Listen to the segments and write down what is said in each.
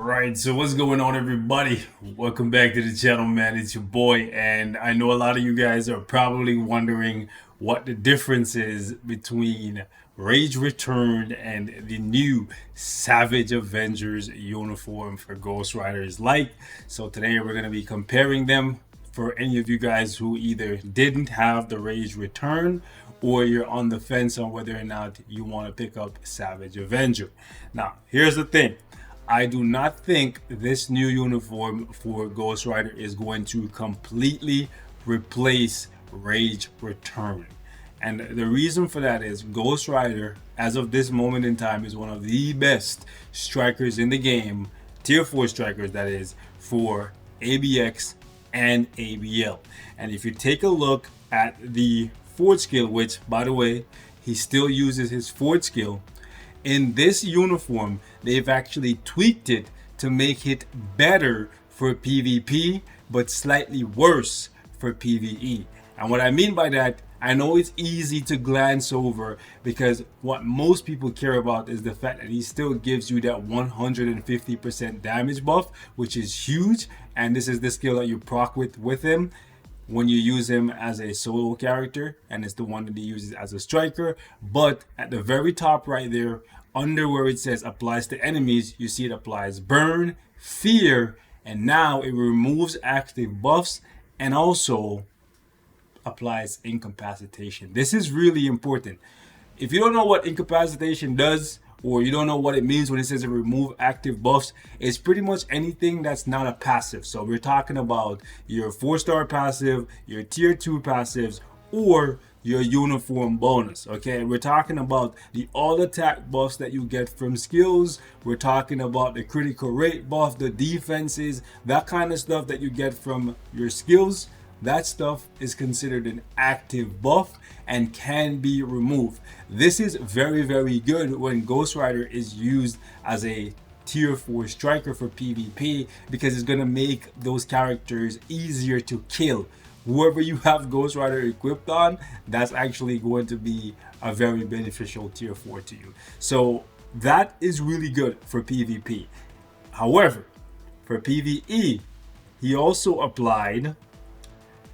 Right, so what's going on, everybody? Welcome back to the channel, man. It's your boy, and I know a lot of you guys are probably wondering what the difference is between Rage Returned and the new Savage Avengers uniform for Ghost Rider is like. So today we're going to be comparing them for any of you guys who either didn't have the Rage Return or you're on the fence on whether or not you want to pick up Savage Avenger. Now, here's the thing. I do not think this new uniform for Ghost Rider is going to completely replace Rage Return. And the reason for that is Ghost Rider, as of this moment in time, is one of the best strikers in the game, tier 4 strikers that is, for ABX and ABL. And if you take a look at the Ford skill, which by the way, he still uses his Ford skill, in this uniform, they've actually tweaked it to make it better for PvP, but slightly worse for PvE. And what I mean by that, I know it's easy to glance over because what most people care about is the fact that he still gives you that 150% damage buff, which is huge. And this is the skill that you proc with him when you use him as a solo character, and it's the one that he uses as a striker. But at the very top right there, under where it says applies to enemies, you see it applies burn, fear, and now it removes active buffs and also applies incapacitation. This is really important. If you don't know what incapacitation does, or you don't know what it means when it says remove active buffs, it's pretty much anything that's not a passive. So we're talking about your 4-star passive, your tier 2 passives, or your uniform bonus. Okay, we're talking about the all attack buffs that you get from skills. We're talking about the critical rate buff, the defenses, that kind of stuff that you get from your skills. That stuff is considered an active buff and can be removed. This is very, very good when Ghost Rider is used as a tier 4 striker for PvP, because it's going to make those characters easier to kill. Whoever you have Ghost Rider equipped on, that's actually going to be a very beneficial tier 4 to you. So that is really good for PvP. However, for PvE, he also applied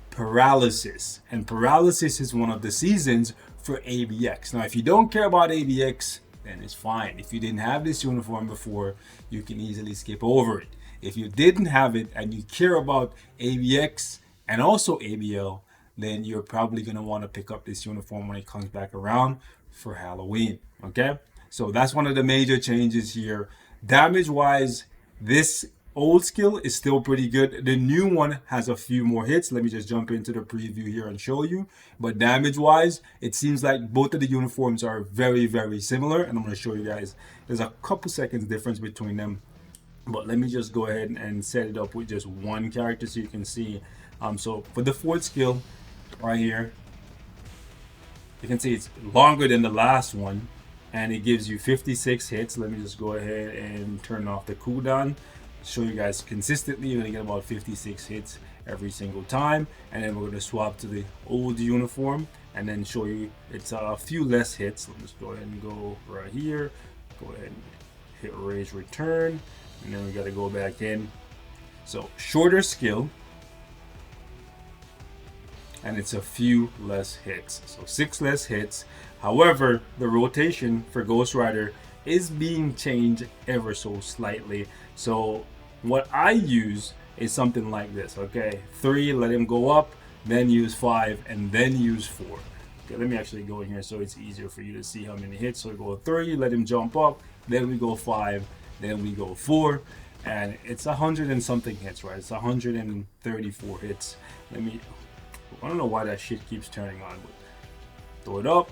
paralysis, and paralysis is one of the seasons for ABX. Now, if you don't care about ABX, then it's fine. If you didn't have this uniform before, you can easily skip over it. If you didn't have it and you care about ABX and also ABL, then you're probably going to want to pick up this uniform when it comes back around for Halloween. Okay, so that's one of the major changes here. Damage wise, this old skill is still pretty good. The new one has a few more hits. Let me just jump into the preview here and show you. But damage wise, it seems like both of the uniforms are very, very similar. And I'm going to show you guys. There's a couple seconds difference between them. But let me just go ahead and set it up with just one character so you can see. So for the fourth skill right here, you can see it's longer than the last one. And it gives you 56 hits. Let me just go ahead and turn off the cooldown. Show you guys consistently. You're gonna get about 56 hits every single time, and then we're gonna swap to the old uniform and then show you it's a few less hits. Let's just go ahead and go right here, go ahead and hit Rage Return, and then we got to go back in. So shorter skill, and it's a few less hits, so 6 less hits. However, the rotation for Ghost Rider is being changed ever so slightly. So what I use is something like this. Okay, 3, let him go up, then use 5, and then use 4. Okay, let me actually go in here so it's easier for you to see how many hits. So we go 3, let him jump up, then we go 5, then we go 4, and it's 100 and something hits, right? It's 134 hits. I don't know why that shit keeps turning on, but throw it up.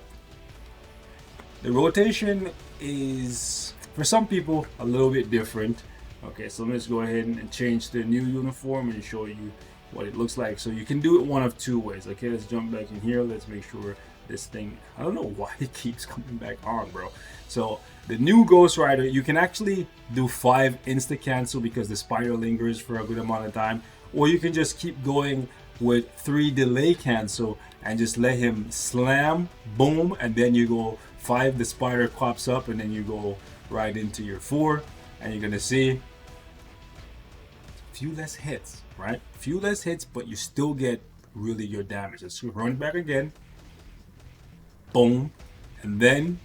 The rotation is, for some people, a little bit different. Okay, so let's go ahead and change the new uniform and show you what it looks like. So you can do it one of 2 ways. Okay, let's jump back in here. Let's make sure this thing, I don't know why it keeps coming back on, bro. So the new Ghost Rider, you can actually do 5 insta cancel because the spider lingers for a good amount of time, or you can just keep going with 3 delay cancel and just let him slam, boom, and then you go 5, the spider pops up, and then you go right into your 4, and you're gonna see few less hits, right? Few less hits, but you still get really good damage. Let's run it back again. Boom. And then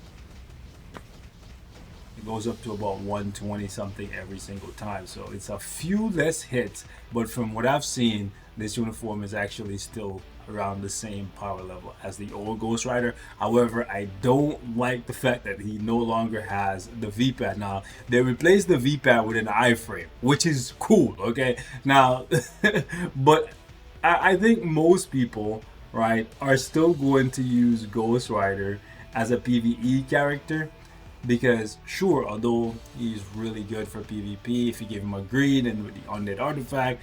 it goes up to about 120 something every single time. So it's a few less hits, but from what I've seen, this uniform is actually still around the same power level as the old Ghost Rider. However, I don't like the fact that he no longer has the V-pad. Now, they replaced the V-pad with an iframe, which is cool, okay? Now, but I think most people, right, are still going to use Ghost Rider as a PvE character, because sure, although he's really good for PvP, if you give him a green and with the undead artifact,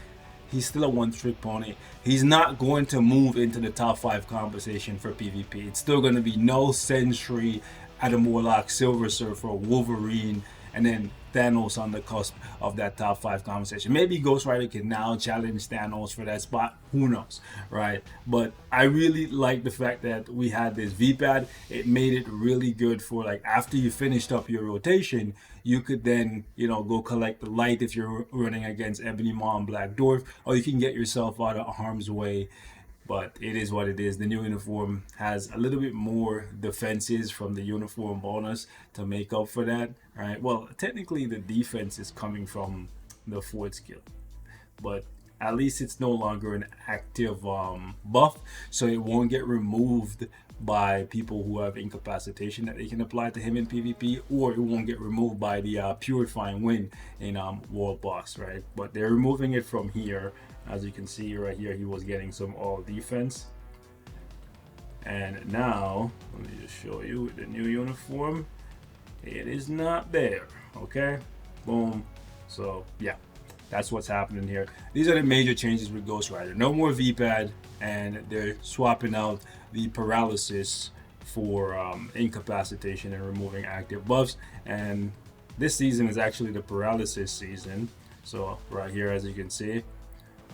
he's still a one-trick pony. He's not going to move into the top 5 conversation for PvP. It's still going to be Null, Sentry, Adam Warlock, Silver Surfer, Wolverine, and then Thanos on the cusp of that top 5 conversation. Maybe Ghost Rider can now challenge Thanos for that spot. Who knows, right? But I really like the fact that we had this V-pad. It made it really good for, like, after you finished up your rotation, you could then, you know, go collect the light if you're running against Ebony Maw and Black Dwarf, or you can get yourself out of harm's way. But it is what it is. The new uniform has a little bit more defenses from the uniform bonus to make up for that. Right? Well, technically the defense is coming from the fourth skill, but at least it's no longer an active buff, so it won't get removed by people who have incapacitation that they can apply to him in PvP, or it won't get removed by the Purifying Wind in World Boss, right? But they're removing it from here. As you can see right here, he was getting some all defense. And now, let me just show you with the new uniform, it is not there, okay? Boom. So, yeah, that's what's happening here. These are the major changes with Ghost Rider. No more V-pad, and they're swapping out the paralysis for incapacitation and removing active buffs. And this season is actually the paralysis season. So, right here, as you can see,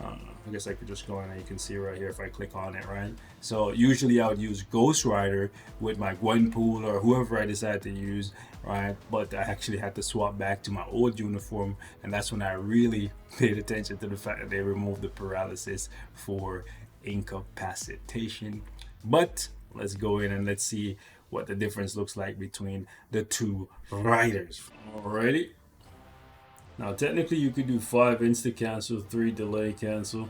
I guess I could just go in and you can see right here if I click on it, right? So usually I would use Ghost Rider with my Gwenpool or whoever I decided to use, right? But I actually had to swap back to my old uniform, and that's when I really paid attention to the fact that they removed the paralysis for incapacitation. But let's go in and let's see what the difference looks like between the two riders. Alrighty. Now, technically, you could do 5 insta cancel, 3 delay cancel,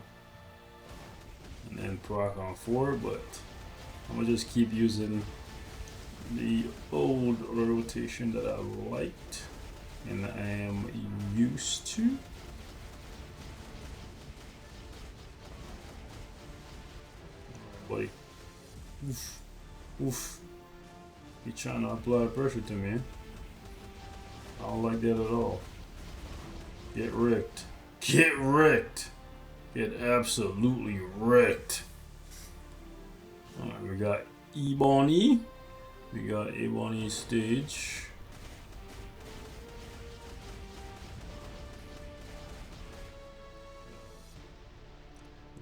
and then proc on 4, but I'm gonna just keep using the old rotation that I liked and I am used to. Buddy. Oof. Oof. You're trying to apply pressure to me. I don't like that at all. Get wrecked. Get wrecked. Get absolutely wrecked. Alright, we got Ebony. We got Ebony stage.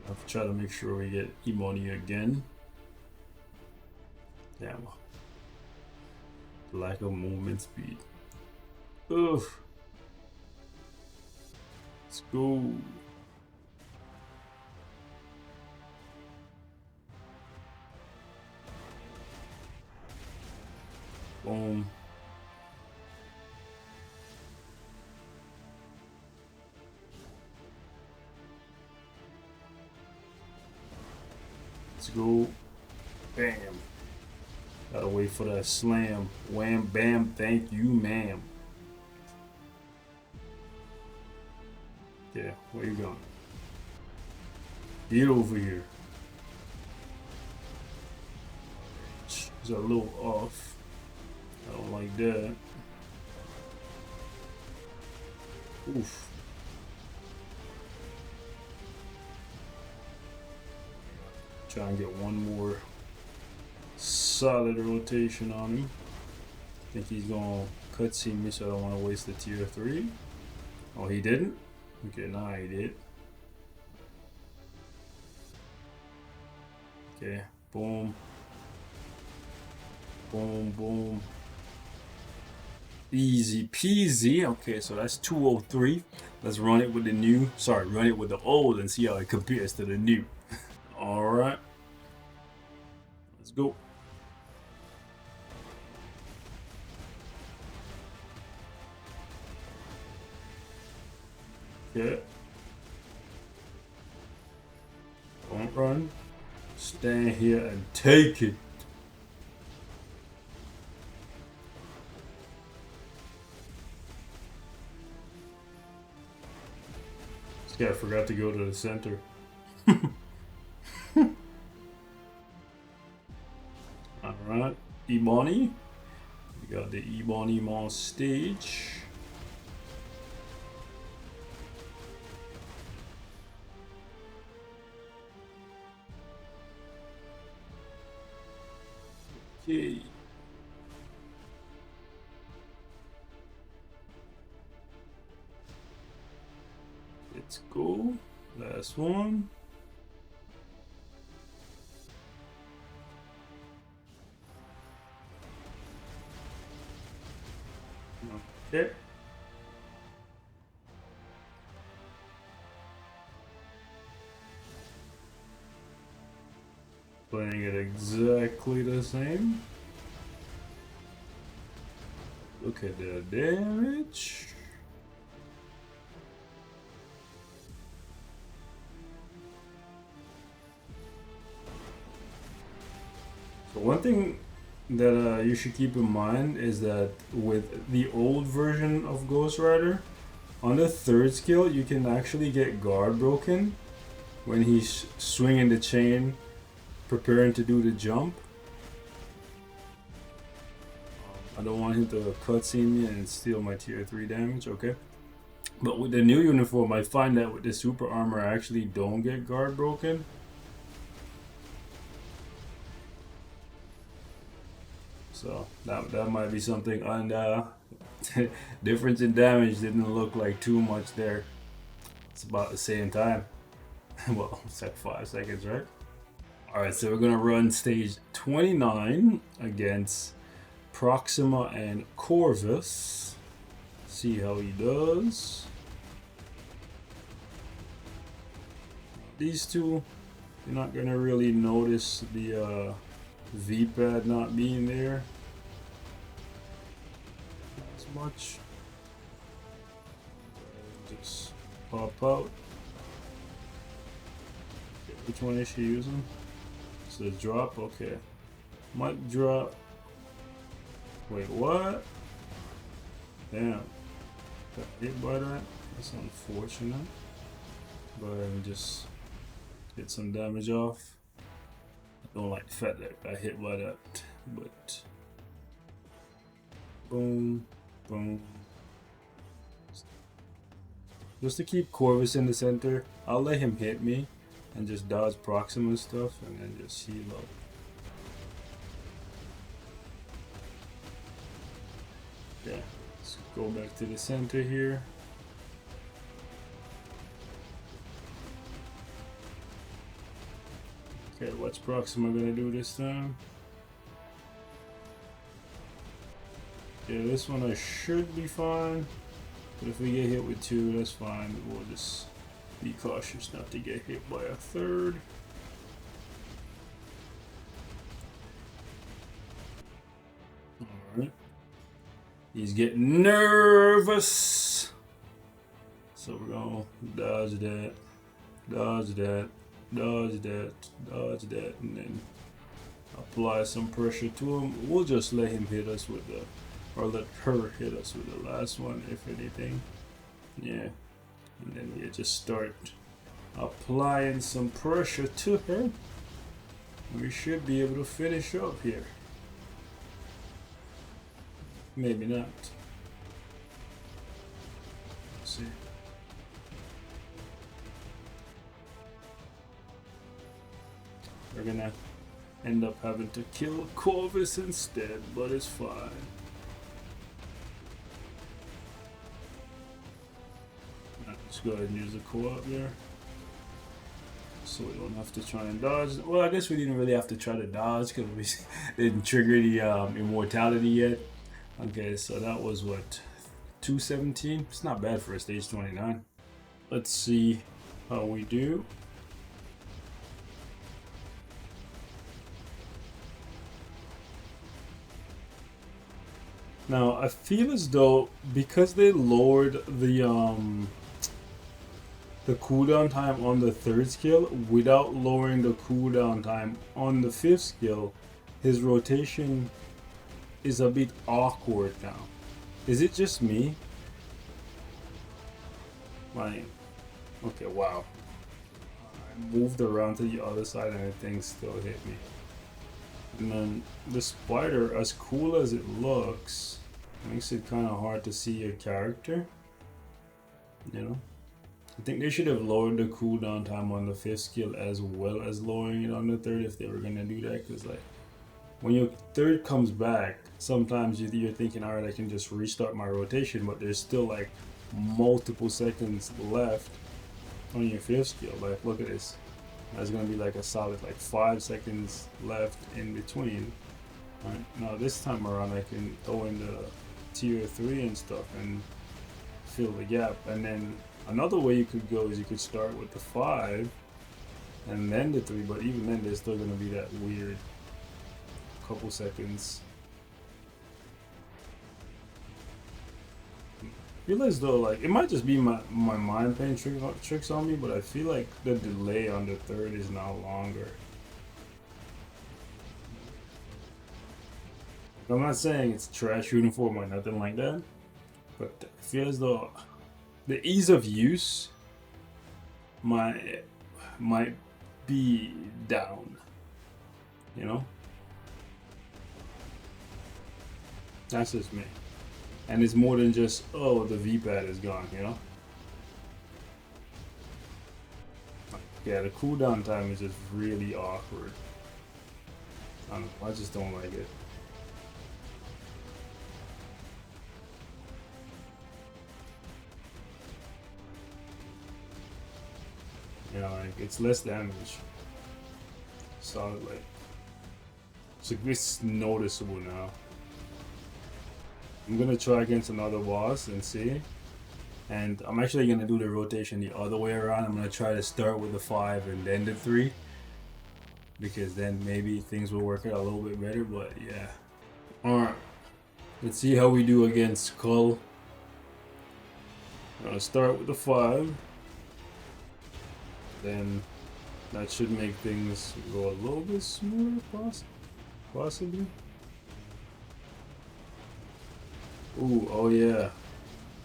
I have to try to make sure we get Ebony again. Damn. Lack of movement speed. Oof. Let's go. Boom. Let's go. Bam. Gotta wait for that slam. Wham, bam, thank you, ma'am. Yeah, where you going? Get over here. It's a little off. I don't like that. Oof. Try and get one more solid rotation on him. I think he's gonna cutscene me, so I don't want to waste the tier 3. Oh, he didn't? Okay, now he did. Okay, boom. Boom, boom. Easy peasy. Okay, so that's 203. Let's run it with the new. Sorry, run it with the old and see how it compares to the new. All right, let's go. Okay. Don't run. Stand here and take it. This guy forgot to go to the center. Alright, Ebony. We got the Ebony on stage. Okay. Let's go. Last one. Okay. Playing it exactly the same. Look at the damage. So one thing that you should keep in mind is that with the old version of Ghost Rider, on the third skill you can actually get guard broken when he's swinging the chain, preparing to do the jump. I don't want him to cutscene me and steal my tier 3 damage, okay? But with the new uniform, I find that with the super armor I actually don't get guard broken. So that might be something. And difference in damage didn't look like too much there. It's about the same time. Well, it's like 5 seconds, right? Alright, so we're gonna run stage 29 against Proxima and Corvus. See how he does. These two, you're not gonna really notice the V-pad not being there as much. Just pop out. Which one is she using? It's the drop, okay. Might drop. Wait, what? Damn. Got hit by that? That's unfortunate. Go ahead and just get some damage off. I don't like the fact that I got hit by that, but boom, boom. Just to keep Corvus in the center, I'll let him hit me and just dodge Proxima stuff and then just heal up. Okay, let's go back to the center here. Okay, what's Proxima gonna do this time? Yeah, this one I should be fine. But if we get hit with 2, that's fine. We'll just be cautious not to get hit by a 3rd. Alright. He's getting nervous. So we're gonna dodge that, dodge that, dodge that, dodge that, and then apply some pressure to him. We'll just let him hit us with the, or let her hit us with the last one, if anything. Yeah. And then we just start applying some pressure to her. We should be able to finish up here. Maybe not. Let's see. We're gonna end up having to kill Corvus instead, but it's fine. Let's go ahead and use the co-op there. So we don't have to try and dodge. Well, I guess we didn't really have to try to dodge because we didn't trigger the immortality yet. Okay, so that was what, 217? It's not bad for a stage 29. Let's see how we do. Now I feel as though because they lowered the cooldown time on the third skill without lowering the cooldown time on the fifth skill, his rotation is a bit awkward now. Is it just me? Like, okay, wow. I moved around to the other side and the thing still hit me. And then the spider, as cool as it looks, makes it kind of hard to see your character. You know? I think they should have lowered the cooldown time on the fifth skill as well as lowering it on the third if they were gonna do that. Because like, when your third comes back, sometimes you're thinking, all right, I can just restart my rotation, but there's still like multiple seconds left on your fifth skill. Like, look at this. There's gonna be like a solid like 5 seconds left in between. All right, now this time around, I can throw in the tier 3 and stuff and fill the gap. And then another way you could go is you could start with the 5 and then the 3, but even then there's still gonna be that weird couple seconds. I feel as though like it might just be my mind playing tricks on me, but I feel like the delay on the third is now longer. I'm not saying it's trash uniform or nothing like that, but I feel as though the ease of use might be down. You know? That's just me. And it's more than just, oh, the V-pad is gone, you know? Yeah, the cooldown time is just really awkward. I don't know, I just don't like it. You know, like, it's less damage. Solid, like, it's noticeable now. I'm gonna try against another boss and see. And I'm actually gonna do the rotation the other way around. I'm gonna try to start with the 5 and then the 3. Because then maybe things will work out a little bit better, but yeah. Alright. Let's see how we do against Skull. I'm gonna start with the 5. Then that should make things go a little bit smoother, possibly. Ooh, oh yeah.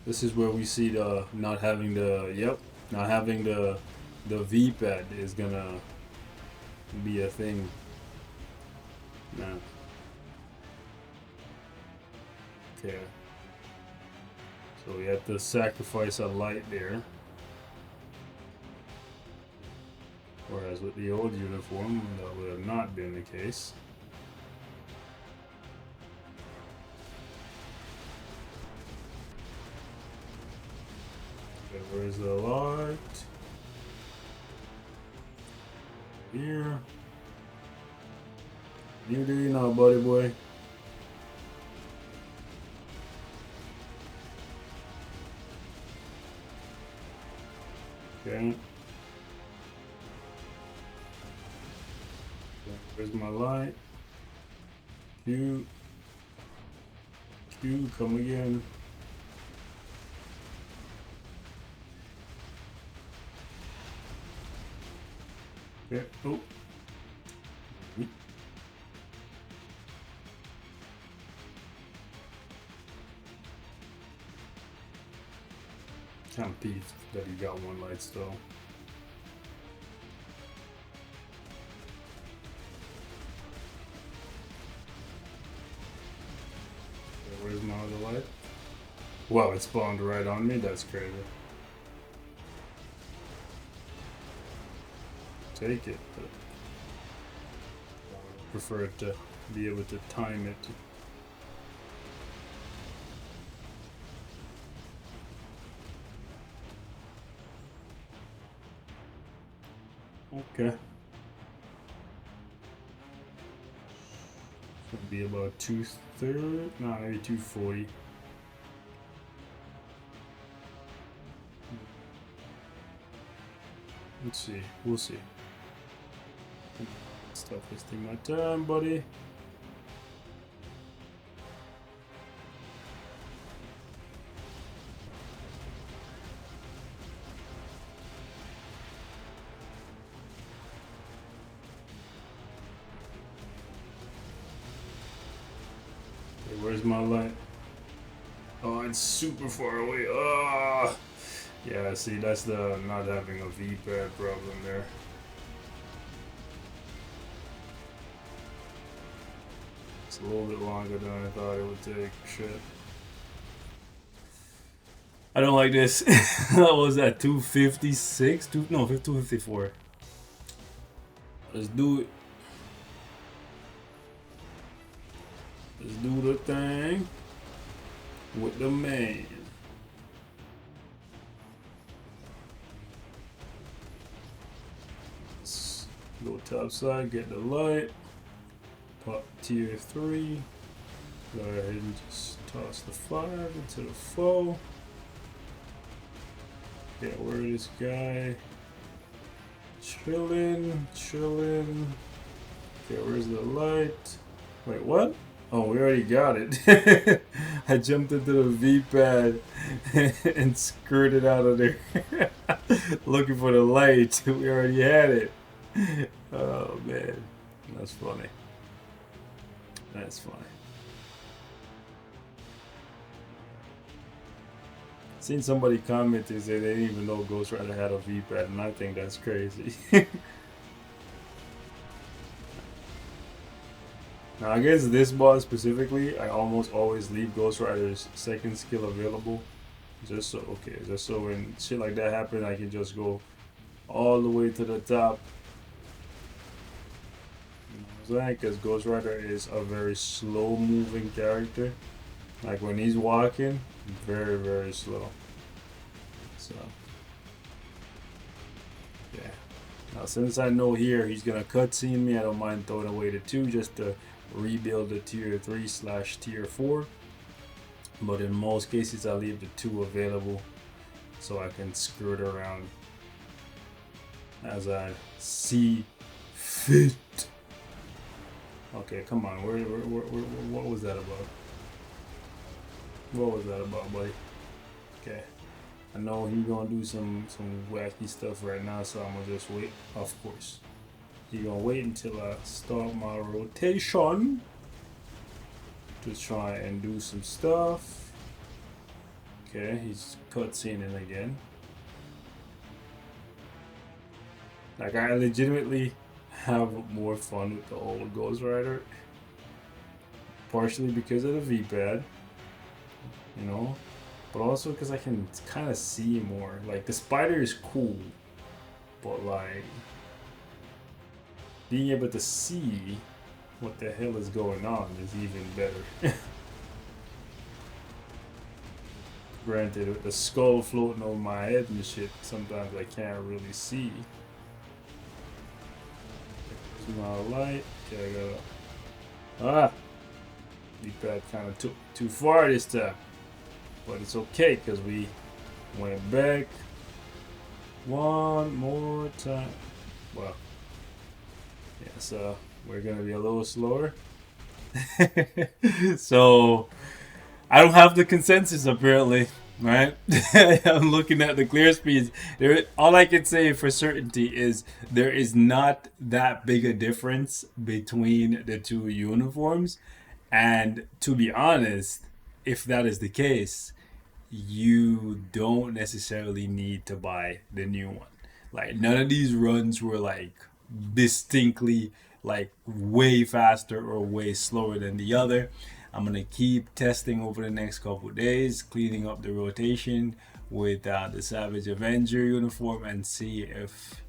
This is where we see the not having the V-pad is gonna be a thing. Nah. Okay. So we have to sacrifice a light there. Whereas with the old uniform, that would have not been the case. Okay, where's the light? Here. You do now, buddy boy. Okay. Where's my light? Q, come again. Okay. Oh. Kind of peeved that he got one light still. Where's my other light? Wow, it spawned right on me? That's crazy. Take it, but I would prefer to be able to time it. Okay. It'll be about 230, no, maybe 240. Let's see. We'll see. Stop wasting my time, buddy. Okay, where's my light? Oh, it's super far away. Ah, yeah. See, that's the not having a V-pad problem there. It's a little bit longer than I thought it would take. Shit. I don't like this. That was at 256. No, 254. Let's do it. Let's do the thing with the man. Let's go top side, get the light. Pop tier 3. Go ahead and just toss the 5 into the 4. Get where this guy. Chilling. Okay, where's the light? Wait, what? Oh, we already got it. I jumped into the V-pad and skirted out of there. Looking for the light. We already had it. Oh, man. That's funny. That's funny. Seen somebody comment and say they didn't even know Ghost Rider had a V-pad, and I think that's crazy. Now against this boss specifically, I almost always leave Ghost Rider's second skill available, just so when shit like that happens, I can just go all the way to the top. You know what I'm saying? Because Ghost Rider is a very slow-moving character. Like when he's walking, very, very slow. So yeah. Now since I know here he's gonna cutscene me, I don't mind throwing away the 2 just to rebuild the tier 3/tier 4. But in most cases I leave the 2 available so I can skirt around as I see fit. Okay, come on. What was that about? What was that about, buddy? Okay. I know he's gonna do some wacky stuff right now, so I'm gonna just wait. Of course. He's gonna wait until I start my rotation to try and do some stuff. Okay, he's cutscening again. Like, I legitimately have more fun with the old Ghost Rider. Partially because of the V-pad. You know, but also because I can kind of see more. Like, the spider is cool, but like being able to see what the hell is going on is even better. Granted, with the skull floating over my head and shit, sometimes I can't really see. There's my light. Okay, I gotta V-pad kind of took too far this time. But it's okay because we went back one more time. Well, yeah, so we're gonna be a little slower. So I don't have the consensus apparently, right? I'm looking at the clear speeds. All I can say for certainty is there is not that big a difference between the 2 uniforms, and to be honest, if that is the case, you don't necessarily need to buy the new one. Like, none of these runs were like distinctly like way faster or way slower than the other. I'm gonna keep testing over the next couple of days, cleaning up the rotation with the Savage Avenger uniform, and see if,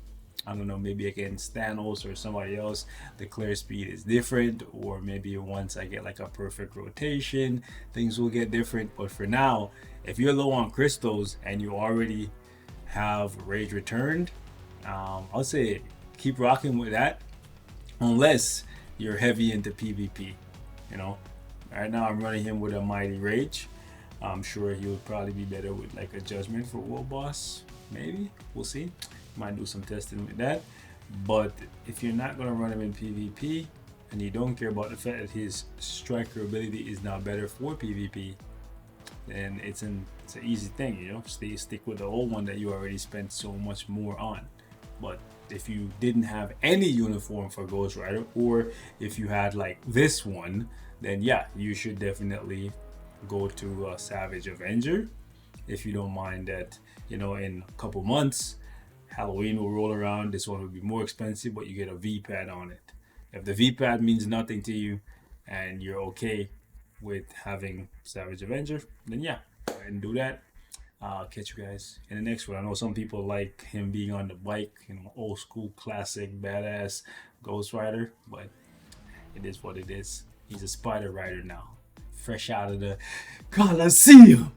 I don't know, maybe against Thanos or somebody else, the clear speed is different, or maybe once I get like a perfect rotation, things will get different. But for now, if you're low on crystals and you already have Rage Returned, I'll say keep rocking with that, unless you're heavy into PvP. You know, right now I'm running him with a Mighty Rage. I'm sure he would probably be better with like a Judgment for World Boss. maybe we'll see. Might do some testing with that. But if you're not gonna run him in PvP and you don't care about the fact that his striker ability is now better for PvP, then it's an easy thing, you know. Stick with the old one that you already spent so much more on. But if you didn't have any uniform for Ghost Rider, or if you had like this one, then yeah, you should definitely go to Savage Avenger. If you don't mind that, you know, in a couple months Halloween will roll around, this one will be more expensive, but you get a V-pad on it. If the V-pad means nothing to you and you're okay with having Savage Avenger, then yeah, go ahead and do that. I'll catch you guys in the next one. I know some people like him being on the bike, you know, old school, classic, badass Ghost Rider, but it is what it is. He's a Spider Rider now, fresh out of the Coliseum.